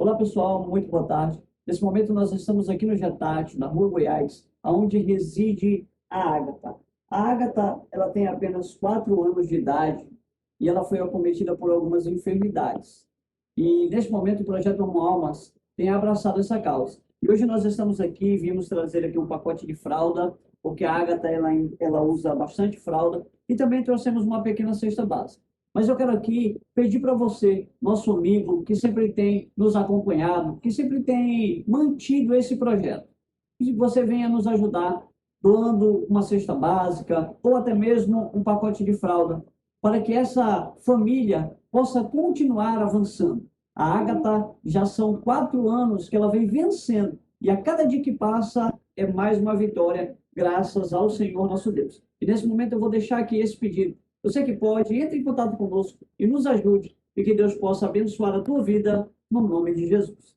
Olá, pessoal, muito boa tarde. Nesse momento, nós estamos aqui no Getátio, na Rua Goiás, onde reside a Ágata. A Ágata, ela tem apenas 4 anos de idade e ela foi acometida por algumas enfermidades. E, neste momento, o Projeto Homo Almas tem abraçado essa causa. E hoje nós estamos aqui, vimos trazer aqui um pacote de fralda, porque a Ágata, ela usa bastante fralda, e também trouxemos uma pequena cesta básica. Mas eu quero aqui pedir para você, nosso amigo, que sempre tem nos acompanhado, que sempre tem mantido esse projeto, que você venha nos ajudar doando uma cesta básica ou até mesmo um pacote de fralda, para que essa família possa continuar avançando. A Ágata já são 4 anos que ela vem vencendo, e a cada dia que passa é mais uma vitória, graças ao Senhor nosso Deus. E nesse momento eu vou deixar aqui esse pedido. Você que pode, entre em contato conosco e nos ajude, e que Deus possa abençoar a tua vida, no nome de Jesus.